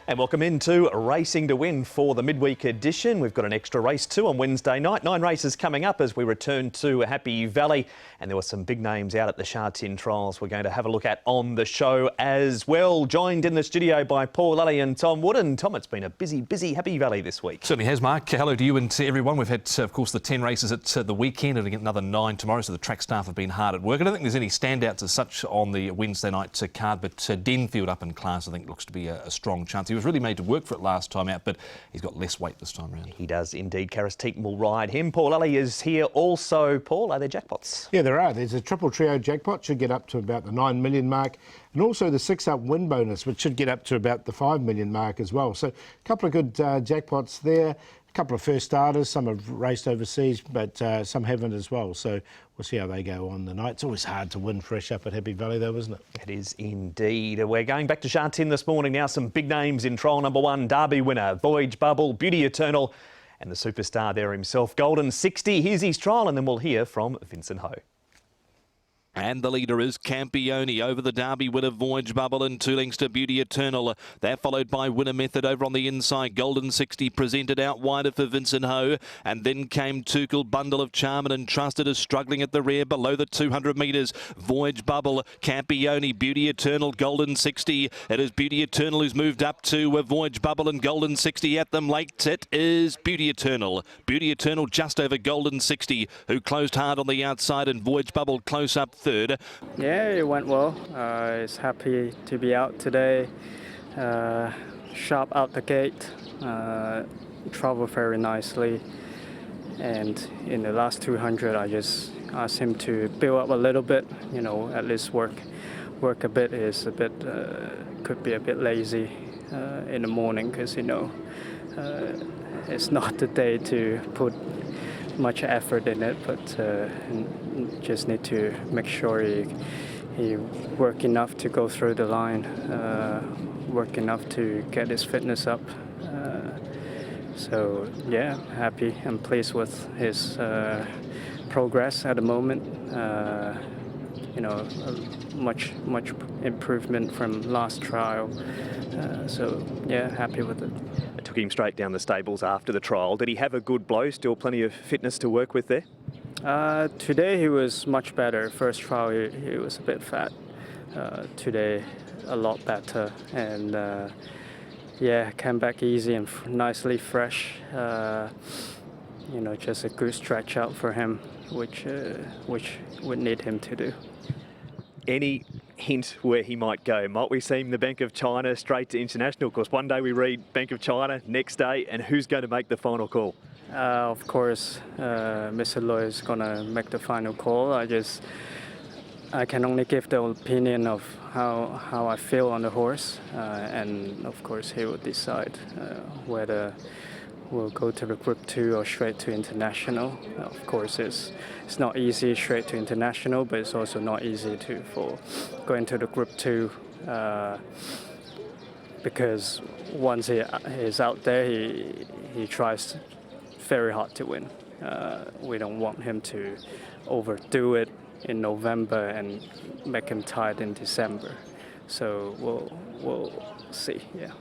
And welcome into Racing to Win for the midweek edition. We've got an extra race too on Wednesday night. 9 races coming up as we return to Happy Valley. And there were some big names out at the Sha Tin trials we're going to have a look at on the show as well. Joined in the studio by Paul Lally and Tom Wooden. Tom, it's been a busy Happy Valley this week. Certainly has, Mark. Hello to you and to everyone. We've had, of course, the 10 races at the weekend and another 9 tomorrow, so the track staff have been hard at work. I don't think there's any standouts as such on the Wednesday night card, but Denfield up in class, I think, looks to be a strong chance. He was really made to work for it last time out, but he's got less weight this time around. He does indeed. Karis Teaton will ride him. Paul Lally is here also. Paul, are there jackpots? Yeah, there are. There's a triple trio jackpot, should get up to about the 9 million mark, and also the 6-up win bonus, which should get up to about the 5 million mark as well. So a couple of good jackpots there. A couple of first starters, some have raced overseas, but some haven't as well. So we'll see how they go on the night. It's always hard to win fresh up at Happy Valley though, isn't it? It is indeed. We're going back to Sha Tin this morning now. Some big names in trial number 1. Derby winner, Voyage Bubble, Beauty Eternal, and the superstar there himself, Golden 60. Here's his trial, and then we'll hear from Vincent Ho. And the leader is Campione over the Derby winner Voyage Bubble and 2 lengths to Beauty Eternal. They're followed by Winner Method over on the inside. Golden 60 presented out wider for Vincent Ho. And then came Tuchel, Bundle of Charm and Entrusted is struggling at the rear below the 200 metres. Voyage Bubble, Campione, Beauty Eternal, Golden 60. It is Beauty Eternal who's moved up to Voyage Bubble and Golden 60 at them late. It is Beauty Eternal. Beauty Eternal just over Golden 60, who closed hard on the outside, and Voyage Bubble close up third. Yeah, it went well. It's happy to be out today. Sharp out the gate. Traveled very nicely. And in the last 200, I just asked him to build up a little bit. You know, at least work a bit. Is a bit could be a bit lazy in the morning because it's not the day to put much effort in it, but just need to make sure he work enough to go through the line, work enough to get his fitness up. So yeah, happy and pleased with his progress at the moment. Much improvement from last trial. So yeah, happy with it. It took him straight down the stables after the trial. Did he have a good blow? Still plenty of fitness to work with there? Today he was much better. First trial he was a bit fat. Today a lot better, and yeah, came back easy and nicely fresh. Just a good stretch out for him, which would need him to do. Any hint where he might go? Might we see him the Bank of China straight to international? Of course, one day we read Bank of China, next day, and who's going to make the final call? Of course, Mr. Loy is going to make the final call. I can only give the opinion of how I feel on the horse, and of course he will decide whether we'll go to the Group 2 or straight to international. Of course, it's not easy straight to international, but it's also not easy for going to the Group 2 because once he is out there, he tries very hard to win. We don't want him to overdo it in November and make him tired in December. So we'll see. Yeah.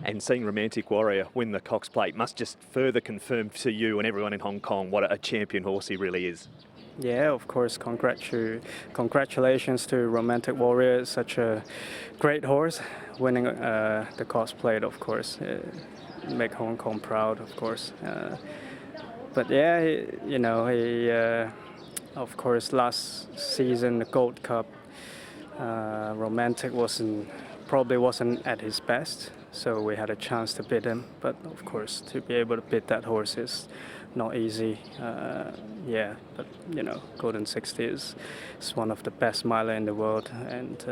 And seeing Romantic Warrior win the Cox Plate must just further confirm to you and everyone in Hong Kong what a champion horse he really is. Yeah, of course. Congratulations to Romantic Warrior. Such a great horse, winning the Cox Plate, of course. Make Hong Kong proud, of course. But yeah, he of course, last season, the Gold Cup, Romantic probably wasn't at his best. So we had a chance to beat him, but of course to be able to beat that horse is not easy. Yeah, but Golden 60 is one of the best miler in the world, and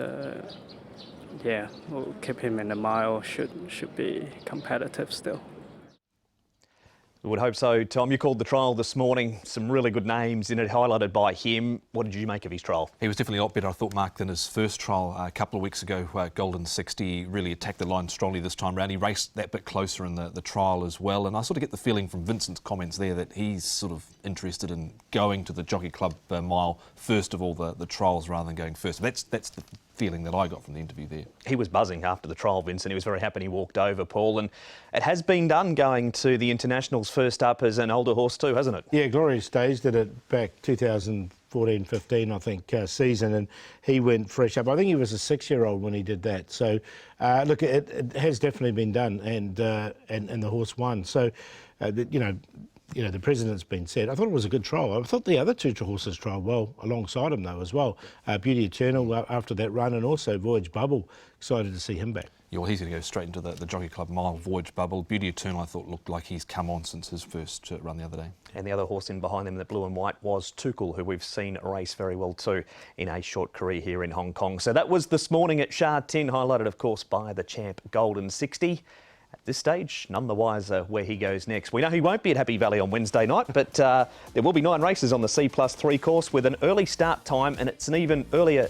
yeah, we'll keep him in the mile. Should be competitive still. We would hope so, Tom. You called the trial this morning. Some really good names in it, highlighted by him. What did you make of his trial? He was definitely a lot better, I thought, Mark, than his first trial a couple of weeks ago. Golden 60 really attacked the line strongly this time round. He raced that bit closer in the trial as well. And I sort of get the feeling from Vincent's comments there that he's sort of interested in going to the Jockey Club mile first of all, the trials, rather than going first. That's the feeling that I got from the interview there. He was buzzing after the trial, Vincent. He was very happy he walked over, Paul. And it has been done going to the Internationals first up as an older horse too, hasn't it? Yeah, Glorious Days did it back 2014-15, I think, season, and he went fresh up. I think he was a 6-year-old when he did that. So, look, it has definitely been done, and the horse won. So, the president's been said. I thought it was a good trial. I thought the other two horses trialled well alongside him, though, as well. Beauty Eternal after that run, and also Voyage Bubble. Excited to see him back. Yeah, well, he's going to go straight into the Jockey Club Mile Voyage Bubble. Beauty Eternal, I thought, looked like he's come on since his first run the other day. And the other horse in behind them, the blue and white, was Tuchel, who we've seen race very well too in a short career here in Hong Kong. So that was this morning at Sha Tin, highlighted, of course, by the champ Golden 60. At this stage, none the wiser where he goes next. We know he won't be at Happy Valley on Wednesday night, but there will be 9 races on the C+3 course with an early start time, and it's an even earlier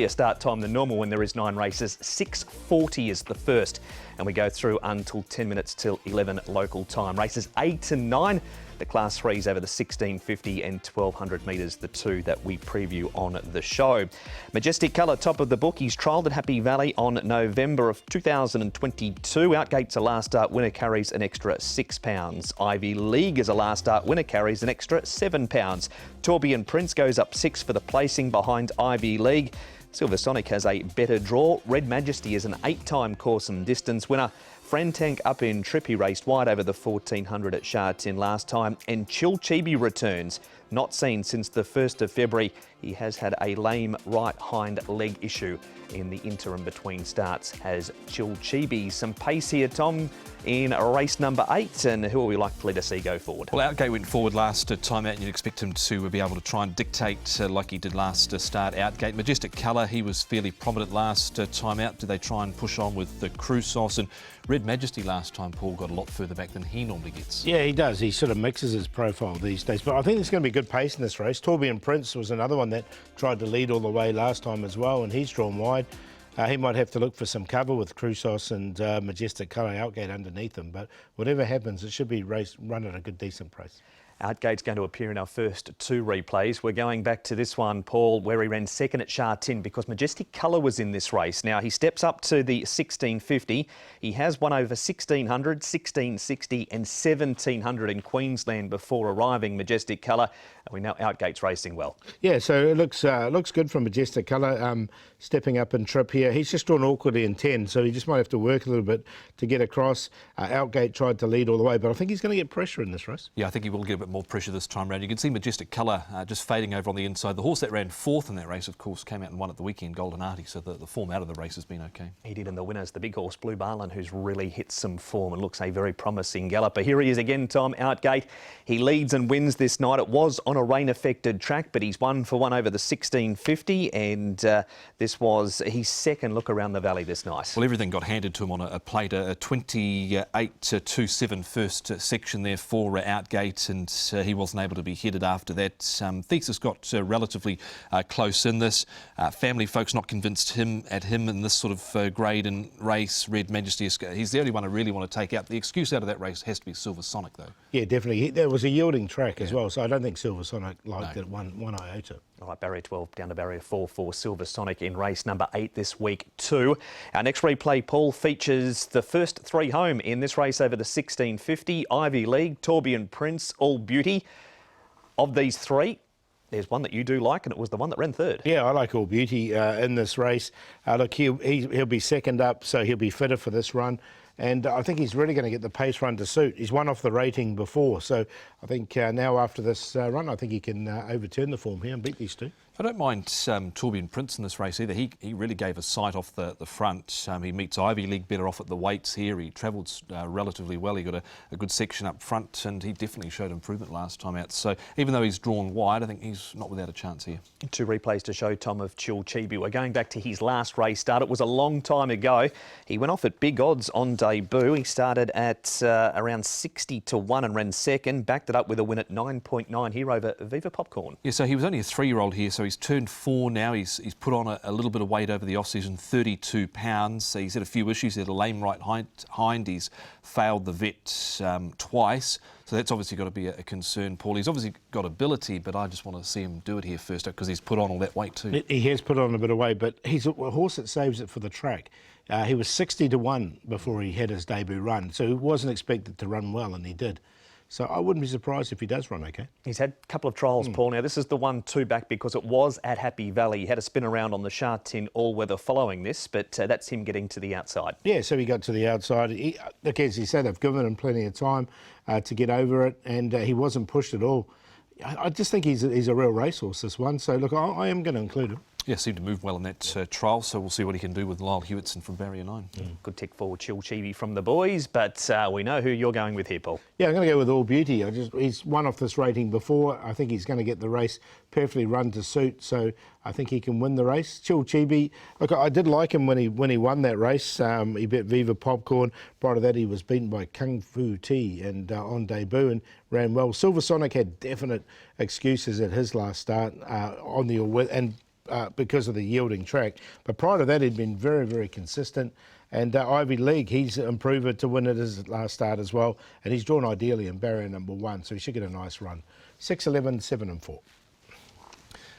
start time than normal when there is 9 races. 6:40 is the first, and we go through until 10 minutes till 11 local time. Races 8 and 9. The Class 3s over the 1650 and 1200 metres, the two that we preview on the show. Majestic Colour, top of the book. He's trialled at Happy Valley on November of 2022. Outgate's a last start winner, carries an extra £6. Ivy League is a last start winner, carries an extra £7. Tourbillon Prince goes up 6 for the placing behind Ivy League. Silver Sonic has a better draw. Red Majesty is an 8-time course and distance winner. Frantank up in Trip, he raced wide over the 1400 at Sha Tin last time. And Chil Chibi returns, not seen since the 1st of February. He has had a lame right hind leg issue in the interim between starts. Has Chil Chibi. Some pace here, Tom, in race number 8, and who are we likely to see go forward? Well, Outgate went forward last time out, and you'd expect him to be able to try and dictate like he did last start. Outgate. Majestic Colour, he was fairly prominent last time out. Did they try and push on with the Crusos? And Red Majesty last time, Paul, got a lot further back than he normally gets. Yeah, he does. He sort of mixes his profile these days. But I think there's going to be good pace in this race. Tourbillon Prince was another one that tried to lead all the way last time as well, and he's drawn wide. He might have to look for some cover with Crusos and Majestic Colour Outgate underneath him. But whatever happens, it should be run at a good, decent pace. Outgate's going to appear in our first 2 replays. We're going back to this one, Paul, where he ran second at Sha Tin because Majestic Colour was in this race. Now, he steps up to the 1650. He has won over 1600, 1660 and 1700 in Queensland before arriving, Majestic Colour. And we know Outgate's racing well. Yeah, so it looks good from Majestic Colour, stepping up in Trip here. He's just drawn awkwardly in 10, so he just might have to work a little bit to get across. Outgate tried to lead all the way, but I think he's going to get pressure in this race. Yeah, I think he will get a bit more pressure this time round. You can see Majestic Colour just fading over on the inside. The horse that ran 4th in that race, of course, came out and won at the weekend, Golden Artie, so the form out of the race has been okay. He did, and the winner's the big horse, Blue Barlin, who's really hit some form and looks a very promising galloper. Here he is again, Tom, Outgate. He leads and wins this night. It was on a rain-affected track, but he's 1 for 1 over the 1650, and this was his second look around the valley this night. Well, everything got handed to him on a plate, a 28-2-7 first section there for Outgate, and he wasn't able to be headed after that. Thesis got relatively close in this. Family folks not convinced him in this sort of grade and race. Red Majesty, he's the only one I really want to take out. The excuse out of that race has to be Silver Sonic, though. Yeah, definitely. There was a yielding track as well, so I don't think Silver Sonic liked it one iota. All right, barrier 12 down to barrier 4 for Silver Sonic in race number 8 this week too. Our next replay, Paul, features the first 3 home in this race over the 1650. Ivy League, Tourbillon Prince, All Beauty. Of these 3, there's one that you do like, and it was the one that ran 3rd. Yeah, I like All Beauty in this race. Look, he'll be second up, so he'll be fitter for this run. And I think he's really going to get the pace run to suit. He's won off the rating before, so I think now after this run, I think he can overturn the form here and beat these 2. I don't mind Tourbillon Prince in this race either. He really gave a sight off the front. He meets Ivy League better off at the weights here. He travelled relatively well. He got a good section up front, and he definitely showed improvement last time out. So even though he's drawn wide, I think he's not without a chance here. 2 replays to show, Tom, of Chil Chibi. We're going back to his last race start. It was a long time ago. He went off at big odds on debut. He started at around 60 to 1 and ran second. Backed it up with a win at 9.9 here over Viva Popcorn. Yeah, so he was only a 3-year-old here, so he's turned 4 now. He's put on a little bit of weight over the off-season, 32 pounds. He's had a few issues. He had a lame right hind. He's failed the vet twice. So that's obviously got to be a concern, Paul. He's obviously got ability, but I just want to see him do it here first because he's put on all that weight too. He has put on a bit of weight, but he's a horse that saves it for the track. He was 60-1 before he had his debut run, so he wasn't expected to run well, and he did. So I wouldn't be surprised if he does run okay. He's had a couple of trials, Paul. Now, this is the 1-2 back because it was at Happy Valley. He had a spin around on the Sha Tin all-weather following this, but that's him getting to the outside. Yeah, so he got to the outside. Look, as you said, they've given him plenty of time to get over it, and he wasn't pushed at all. I just think he's a real racehorse, this one. So, look, I am going to include him. Yeah, seemed to move well in that trial, so we'll see what he can do with Lyle Hewitson from Barrier 9. Good tick forward, Chill Chibi from the boys, but we know who you're going with here, Paul. Yeah, I'm going to go with All Beauty. He's won off this rating before. I think he's going to get the race perfectly run to suit, so I think he can win the race. Chill Chibi, look, I did like him when he won that race. He bet Viva Popcorn. Prior to that, he was beaten by Kung Fu Tea and on debut and ran well. Silver Sonic had definite excuses at his last start because of the yielding track. But prior to that, he'd been very, very consistent. And Ivy League, he's improved to win at his last start as well. And he's drawn ideally in barrier number 1, so he should get a nice run. 6, 11, 7 and 4.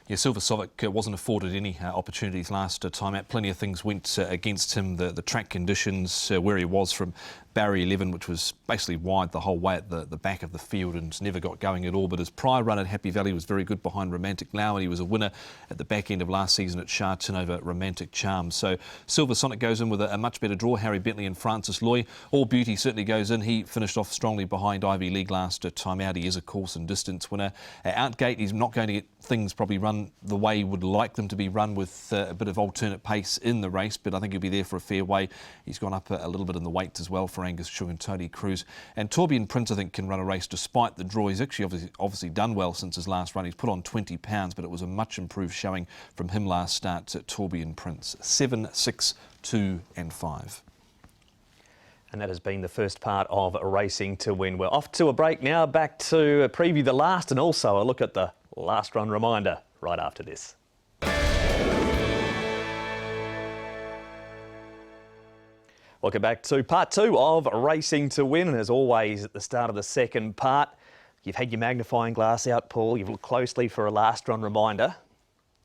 Yeah, Silver Sonic wasn't afforded any opportunities last time out. Plenty of things went against him. The track conditions, where he was from barrier 11, which was basically wide the whole way at the back of the field and never got going at all. But his prior run at Happy Valley was very good behind Romantic Now, and he was a winner at the back end of last season at Sha Tin over Romantic Charm. So Silver Sonic goes in with a much better draw. Harry Bentley and Francis Loy. All Beauty certainly goes in. He finished off strongly behind Ivy League last time out. He is a course and distance winner. Outgate, he's not going to get things probably run the way he would like them to be run, with a bit of alternate pace in the race, but I think he'll be there for a fair way. He's gone up a little bit in the weight as well for Angus Chung and Tony Cruz. And Torbjorn Prince, I think, can run a race despite the draw. He's actually obviously done well since his last run. He's put on 20 pounds, but it was a much improved showing from him last start at Torbjorn Prince. 7, 6, 2 and 5. And that has been the first part of Racing to Win. We're off to a break now, back to preview the last and also a look at the last run reminder right after this. Welcome back to part 2 of Racing to Win. And as always, at the start of the second part, you've had your magnifying glass out, Paul. You've looked closely for a last run reminder.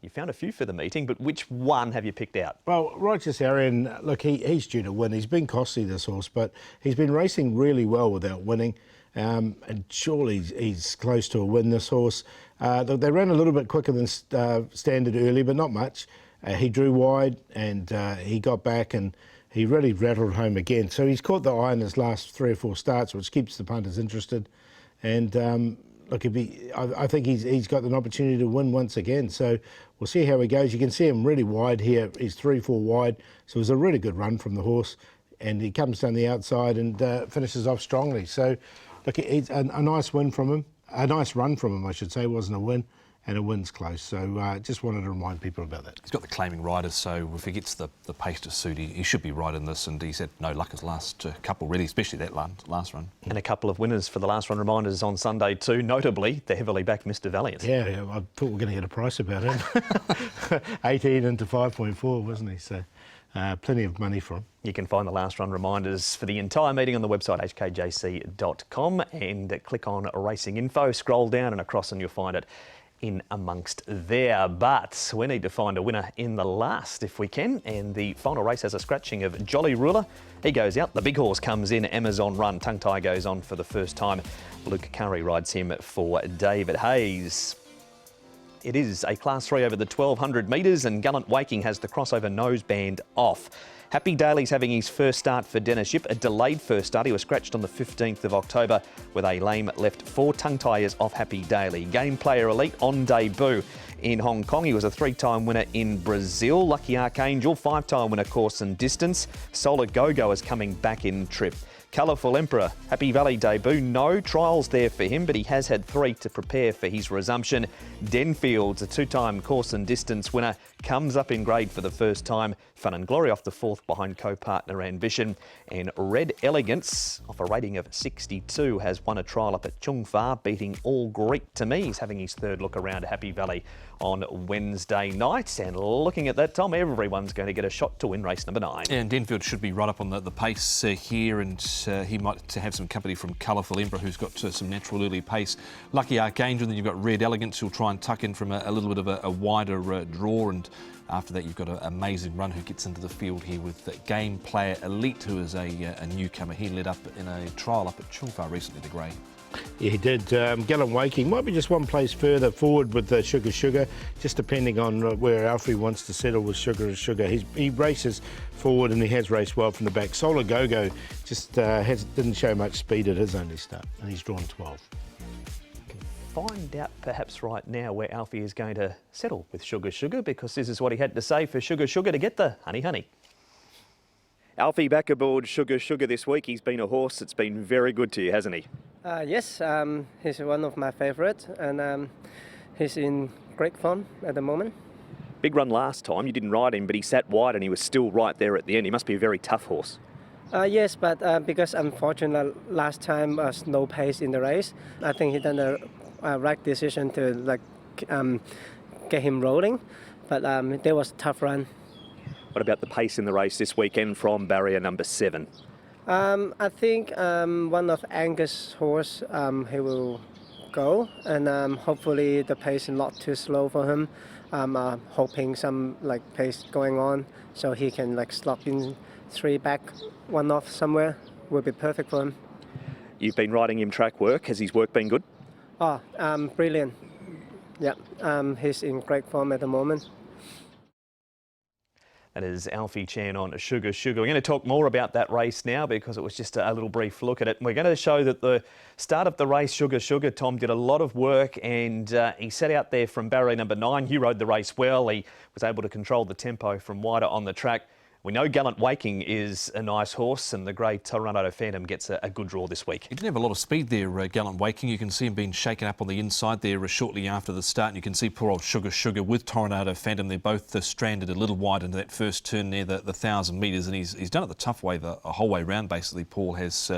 You found a few for the meeting, but which one have you picked out? Well, Righteous Arian, look, he's due to win. He's been costly, this horse, but he's been racing really well without winning. And surely he's close to a win, this horse. They ran a little bit quicker than standard early, but not much. He drew wide and he got back and he really rattled home again. So he's caught the eye in his last 3 or 4 starts, which keeps the punters interested. And look, I think he's got an opportunity to win once again. So we'll see how he goes. You can see him really wide here. He's 3-4 wide. So it was a really good run from the horse. And he comes down the outside and finishes off strongly. So look, it's a nice win from him. A nice run from him, I should say. It wasn't a win. And a win's close. So just wanted to remind people about that. He's got the claiming riders, so if he gets the pace to suit, he should be right in this. And he's had no luck his last couple, really, especially that last run. And a couple of winners for the last run reminders on Sunday too, notably the heavily backed Mr. Valiant. Yeah, I thought we were going to get a price about him. 18 into 5.4, wasn't he? So plenty of money for him. You can find the last run reminders for the entire meeting on the website hkjc.com and click on Racing Info, scroll down and across and you'll find it in amongst there. But we need to find a winner in the last if we can, and the final race has a scratching of Jolly Ruler. He goes out, the big horse comes in, Amazon Run. Tongue Tie goes on for the first time. Luke Curry rides him for David Hayes. It is a Class 3 over the 1200 metres and Gallant Waking has the crossover noseband off. Happy Daly's having his first start for Dennis Yip, a delayed first start. He was scratched on the 15th of October with a lame left. 4 tongue tires off Happy Daly. Game Player Elite on debut in Hong Kong. He was a 3-time winner in Brazil. Lucky Archangel, 5-time winner course and distance. Solar Go-Go is coming back in trip. Colourful Emperor, Happy Valley debut, no trials there for him, but he has had 3 to prepare for his resumption. Denfield's a 2-time course and distance winner, comes up in grade for the first time. Fun and Glory off the 4th behind co-partner Ambition. And Red Elegance off a a rating of 62, has won a trial up at Chung Fa, beating All Greek to Me. He's having his third look around Happy Valley on Wednesday night. And looking at that, Tom, everyone's going to get a shot to win race number 9. And Denfield should be right up on the pace here, and he might have some company from Colourful Emperor, who's got some natural early pace. Lucky Archangel, then you've got Red Elegance, who'll try and tuck in from a little bit of a wider draw, and after that you've got an amazing run who gets into the field here with Game Player Elite, who is a newcomer. He led up in a trial up at Chulfa recently, the grey. Yeah, he did. Gallant Waking might be just one place further forward with Sugar, just depending on where Alfie wants to settle with Sugar. He races forward and he has raced well from the back. Solar Go-Go just didn't show much speed at his only start, and he's drawn 12. Find out perhaps right now where Alfie is going to settle with Sugar, because this is what he had to say for Sugar to get the honey. Alfie back aboard Sugar this week. He's been a horse that's been very good to you, hasn't he? Yes, he's one of my favourites, and he's in great form at the moment. Big run last time. You didn't ride him, but he sat wide and he was still right there at the end. He must be a very tough horse. Yes, but because unfortunately last time was no pace in the race, I think he done a right decision to get him rolling. But there was a tough run. What about the pace in the race this weekend from barrier number 7? I think one of Angus' horse he will go, and hopefully the pace is not too slow for him. I'm hoping some pace going on, so he can slot in 3 back, 1 off somewhere. Will be perfect for him. You've been riding him track work. Has his work been good? Oh, brilliant. Yeah, he's in great form at the moment. That is Alfie Chan on Sugar. We're going to talk more about that race now, because it was just a little brief look at it. And we're going to show that the start of the race, Sugar, Tom did a lot of work, and he set out there from barrier number 9. He rode the race well. He was able to control the tempo from wider on the track. We know Gallant Waking is a nice horse, and the grey Tornado Phantom gets a good draw this week. He didn't have a lot of speed there, Gallant Waking. You can see him being shaken up on the inside there shortly after the start, and you can see poor old Sugar with Tornado Phantom. They're both stranded a little wide into that first turn near the 1,000 metres, and he's done it the tough way the whole way round. Basically, Paul has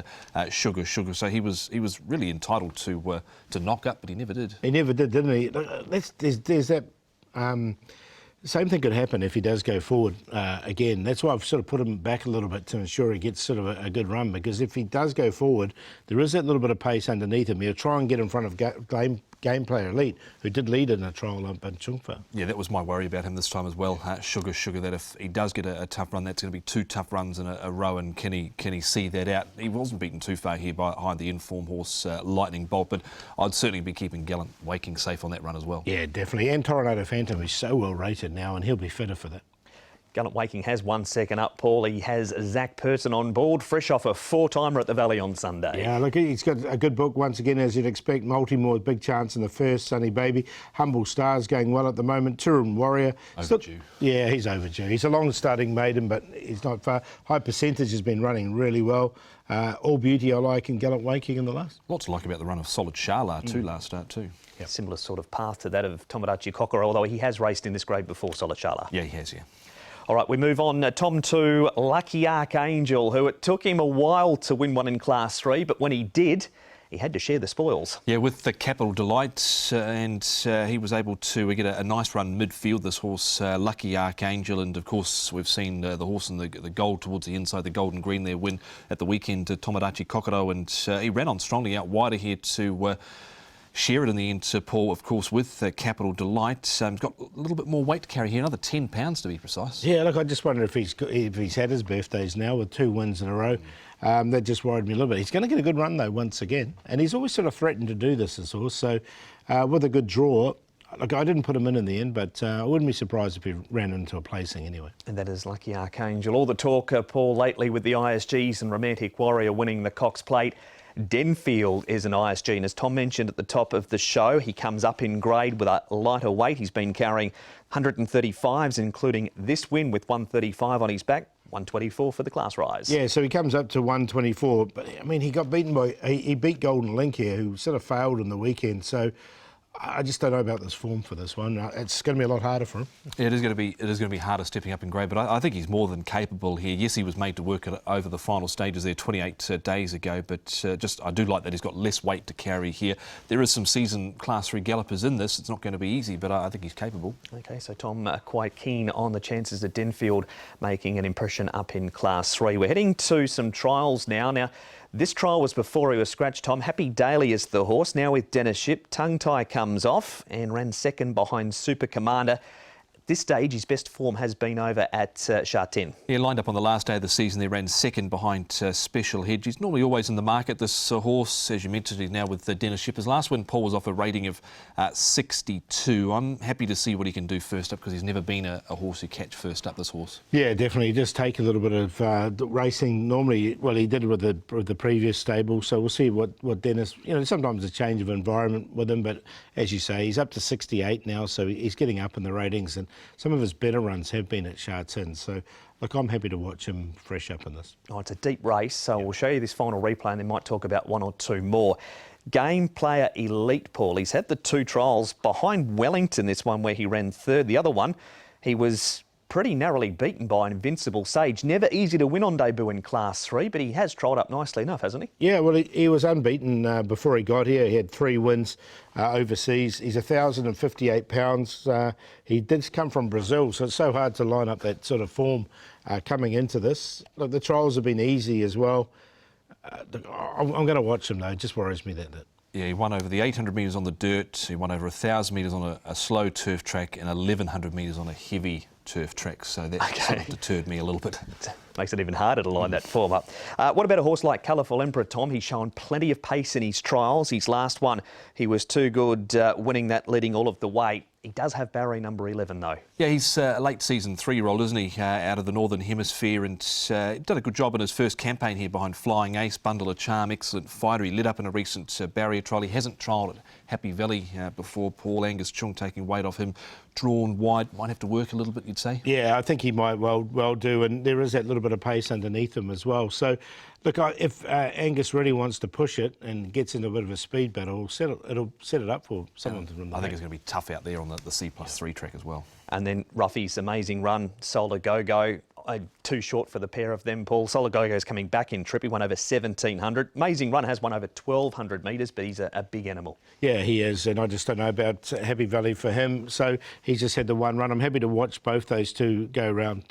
Sugar. So he was really entitled to knock up, but he never did. He never did, didn't he? There's that. Same thing could happen if he does go forward again. That's why I've sort of put him back a little bit to ensure he gets sort of a good run, because if he does go forward, there is that little bit of pace underneath him. He'll try and get in front of Game Player Elite, who did lead in a trial up in Chungfa. Yeah, that was my worry about him this time as well, Sugar, that if he does get a tough run, that's going to be 2 tough runs in a row, and can he see that out? He wasn't beaten too far here behind the informed horse Lightning Bolt, but I'd certainly be keeping Gallant Waking safe on that run as well. Yeah, definitely. And Tornado Phantom is so well rated now, and he'll be fitter for that. Gallant Waking has 1 second up, Paul. He has Zach Purton on board, fresh off a 4-timer at the Valley on Sunday. Yeah, look, he's got a good book once again, as you'd expect. Multimore, big chance in the first. Sunny Baby. Humble Stars going well at the moment. Turin Warrior. Overdue. Yeah, he's overdue. He's a long-starting maiden, but he's not far. High Percentage has been running really well. All Beauty I like, and Gallant Waking in the last. Lots to like about the run of Solid Shala too, last start too. Yep. Similar sort of path to that of Tomodachi Kokoro, although he has raced in this grade before, Solid Shala. Yeah, he has, yeah. All right, we move on, Tom, to Lucky Archangel, who it took him a while to win one in Class 3, but when he did, he had to share the spoils. Yeah, with the Capital Delight, and he was able to get a nice run midfield, this horse, Lucky Archangel, and of course we've seen the horse in the gold towards the inside, the gold and green there, win at the weekend to Tomodachi Kokoro, and he ran on strongly out wider here to share it in the end, Paul, of course, with Capital Delight. He's got a little bit more weight to carry here, another 10 pounds to be precise. Yeah, look, I just wonder if he's had his birthdays now with 2 wins in a row. That just worried me a little bit. He's going to get a good run, though, once again. And he's always sort of threatened to do this horse. So with a good draw, look, I didn't put him in the end, but I wouldn't be surprised if he ran into a placing anyway. And that is Lucky Archangel. All the talk, Paul, lately with the ISGs and Romantic Warrior winning the Cox Plate. Denfield is an ISG, and as Tom mentioned at the top of the show, he comes up in grade with a lighter weight. He's been carrying 135s, including this win with 135 on his back, 124 for the class rise. Yeah, so he comes up to 124, but I mean, he got beaten by, he beat Golden Link here, who sort of failed in the weekend, so I just don't know about this form for this one. It's going to be a lot harder for him. Yeah, it is going to be harder stepping up in grade, but I think he's more than capable here. Yes, he was made to work over the final stages there 28 days ago, but I do like that he's got less weight to carry here. There is some seasoned Class 3 gallopers in this. It's not going to be easy, but I think he's capable. OK, so Tom quite keen on the chances of Denfield making an impression up in Class 3. We're heading to some trials now. Now, this trial was before he was scratched, Tom. Happy Daily is the horse, now with Dennis Ship. Tongue Tie comes off and ran second behind Super Commander. At this stage, his best form has been over at Sha Tin. He lined up on the last day of the season. They ran second behind Special Hedge. He's normally always in the market. This horse, as you mentioned, he's now with Dennis Ship. His last win, Paul, was off a rating of 62. I'm happy to see what he can do first up because he's never been a horse who catch first up, this horse. Yeah, definitely. Just take a little bit of racing. Normally, well, he did it with the previous stable, so we'll see what Dennis, sometimes a change of environment with him, but as you say, he's up to 68 now, so he's getting up in the ratings, and some of his better runs have been at Sha Tin. So, look, I'm happy to watch him fresh up in this. Oh, it's a deep race, so we'll show you this final replay and then might talk about one or two more. Game Player Elite, Paul. He's had the two trials behind Wellington, this one where he ran third. The other one, he was pretty narrowly beaten by Invincible Sage. Never easy to win on debut in Class 3, but he has trialled up nicely enough, hasn't he? Yeah, well, he was unbeaten before he got here. He had 3 wins overseas. He's 1,058 pounds. He did come from Brazil, so it's so hard to line up that sort of form coming into this. Look, the trials have been easy as well. I'm going to watch him, though. It just worries me that. Yeah, he won over the 800 metres on the dirt. He won over 1,000 metres on a slow turf track and 1,100 metres on a heavy turf track. So that sort of deterred me a little bit. Makes it even harder to line that form up. What about a horse like Colourful Emperor, Tom? He's shown plenty of pace in his trials. His last one, he was too good, winning that, leading all of the way. He does have barrier number 11, though. Yeah, he's a late season 3-year-old, isn't he, out of the Northern Hemisphere, and done a good job in his first campaign here behind Flying Ace, Bundle of Charm, excellent fighter. He lit up in a recent barrier trial. He hasn't trialled at Happy Valley before. Paul Angus Chung taking weight off him, drawn wide, might have to work a little bit, you'd say? Yeah, I think he might well do, and there is that little bit of pace underneath him as well. So, look, if Angus really wants to push it and gets into a bit of a speed battle, it'll set it up for someone to run. I think it's going to be tough out there on the C+3 track as well. And then Ruffy's amazing run, Solar Go-Go. Too short for the pair of them, Paul. Solar Go-Go's coming back in trip. He won over 1,700. Amazing run, has won over 1,200 metres, but he's a big animal. Yeah, he is, and I just don't know about Happy Valley for him. So he's just had the one run. I'm happy to watch both those two go around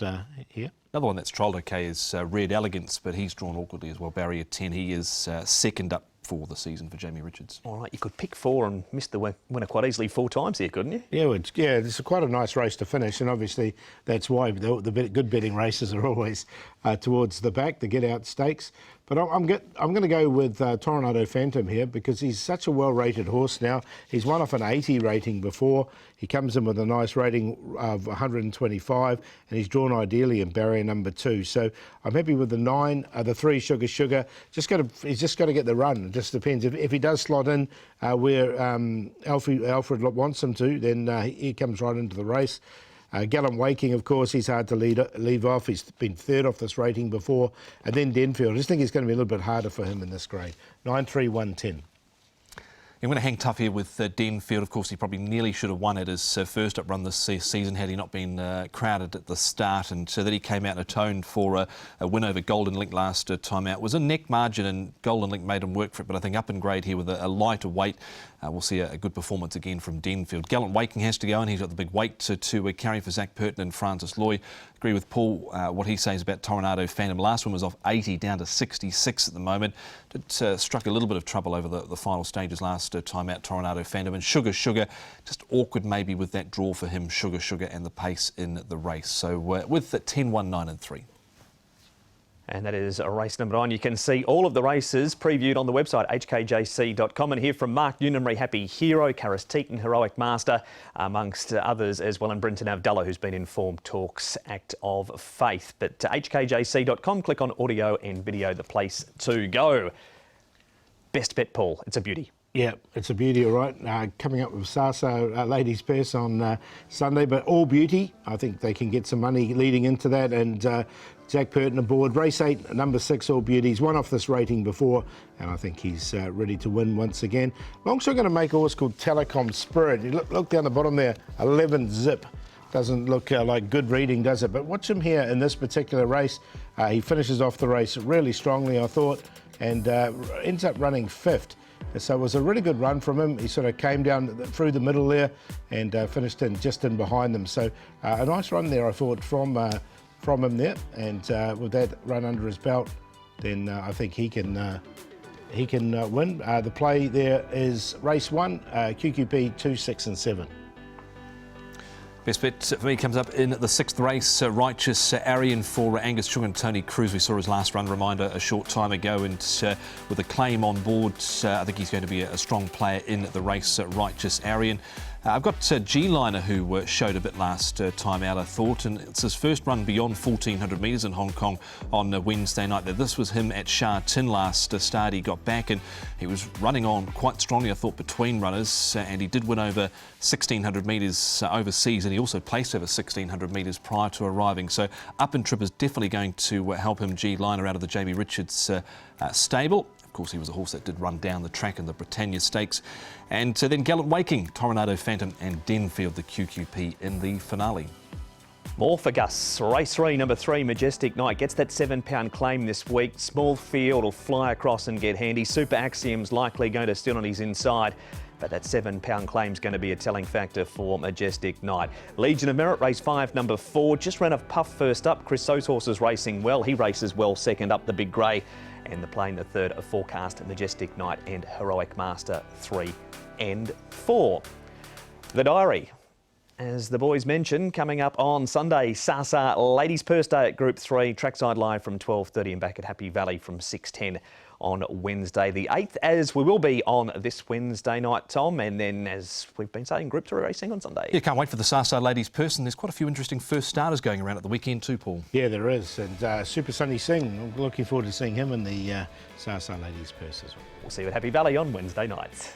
here. Another one that's trialled okay is Red Elegance, but he's drawn awkwardly as well. Barrier 10, he is second up for the season for Jamie Richards. All right, you could pick 4 and miss the winner quite easily 4 times here, couldn't you? Yeah, it's quite a nice race to finish, and obviously that's why the good betting races are always towards the back, the get-out stakes. But I'm going to go with Tornado Phantom here because he's such a well-rated horse now. He's won off an 80 rating before. He comes in with a nice rating of 125, and he's drawn ideally in barrier number 2. So I'm happy with the 9, the 3 Sugar Sugar. He's just got to get the run. It just depends. If he does slot in where Alfred wants him to, then he comes right into the race. Gallant Waking, of course, he's hard to leave off. He's been third off this rating before. And then Denfield. I just think it's going to be a little bit harder for him in this grade. 9-3-1-10. I'm going to hang tough here with Denfield. Of course, he probably nearly should have won at his first up run this season had he not been crowded at the start, and so that he came out and atoned for a win over Golden Link last time out. It was a neck margin, and Golden Link made him work for it, but I think up in grade here with a lighter weight, we'll see a good performance again from Denfield. Gallant Waking has to go, and he's got the big weight to carry for Zach Purton and Francis Loy. Agree with Paul, what he says about Tornado Phantom. Last one was off 80 down to 66 at the moment. It struck a little bit of trouble over the final stages last time out, Tornado Phantom. And Sugar Sugar, just awkward maybe with that draw for him, Sugar Sugar, and the pace in the race. So with the 10, 1, 9 and 3. And that is race number 9. You can see all of the races previewed on the website, hkjc.com. And hear from Mark Unumry, Happy Hero, Karis Teaton, Heroic Master, amongst others as well. And Brenton Avdulla, who's been in Form Talks Act of Faith. But hkjc.com, click on audio and video, the place to go. Best bet, Paul. It's a beauty. Yeah, it's a beauty, all right. Coming up with Sasa Ladies Purse on Sunday, but all beauty. I think they can get some money leading into that. And Jack Purton aboard. Race 8, number 6, all beauty. He's won off this rating before, and I think he's ready to win once again. Longshot going to make a horse called Telecom Spirit. You look down the bottom there, 11 zip. Doesn't look like good reading, does it? But watch him here in this particular race. He finishes off the race really strongly, I thought, and ends up running 5th. So it was a really good run from him. He sort of came down through the middle there and finished just in behind them. So a nice run there, I thought, from him there. And with that run under his belt, then I think he can win. The play there is race 1, QQP 2, 6 and 7. Best bet for me comes up in the 6th race, Righteous Arian for Angus Chung and Tony Cruz. We saw his last run reminder a short time ago, and with a claim on board, I think he's going to be a strong player in the race, Righteous Arian. I've got G-Liner, who showed a bit last time out, I thought, and it's his first run beyond 1,400 metres in Hong Kong on Wednesday night. This was him at Sha Tin last start. He got back and he was running on quite strongly, I thought, between runners, and he did win over 1,600 metres overseas, and he also placed over 1,600 metres prior to arriving. So up and trip is definitely going to help him, G-Liner, out of the Jamie Richards stable. Of course, he was a horse that did run down the track in the Britannia Stakes. And then Gallant Waking, Toronado Phantom and Denfield, the QQP in the finale. More for Gus. Race 3, number 3, Majestic Night. Gets that £7 claim this week. Small field will fly across and get handy. Super Axiom's likely going to sit on his inside, but that £7 claim's going to be a telling factor for Majestic Night. Legion of Merit, race 5, number 4. Just ran a puff first up. Chris So's horse is racing well. He races well second up, the Big Grey. And the play in the third of Forecast, Majestic Night and Heroic Master 3 and 4. The Diary, as the boys mentioned, coming up on Sunday, Sasa Ladies Purse Day at Group 3, trackside live from 12:30 and back at Happy Valley from 6:10 on Wednesday the 8th, as we will be on this Wednesday night, Tom, and then, as we've been saying, Group 3 racing on Sunday. Yeah, can't wait for the Sasa Ladies Purse, and there's quite a few interesting first starters going around at the weekend too, Paul. Yeah, there is. And Super Sunny Singh, looking forward to seeing him in the Sasa Ladies Purse as well. We'll see you at Happy Valley on Wednesday night.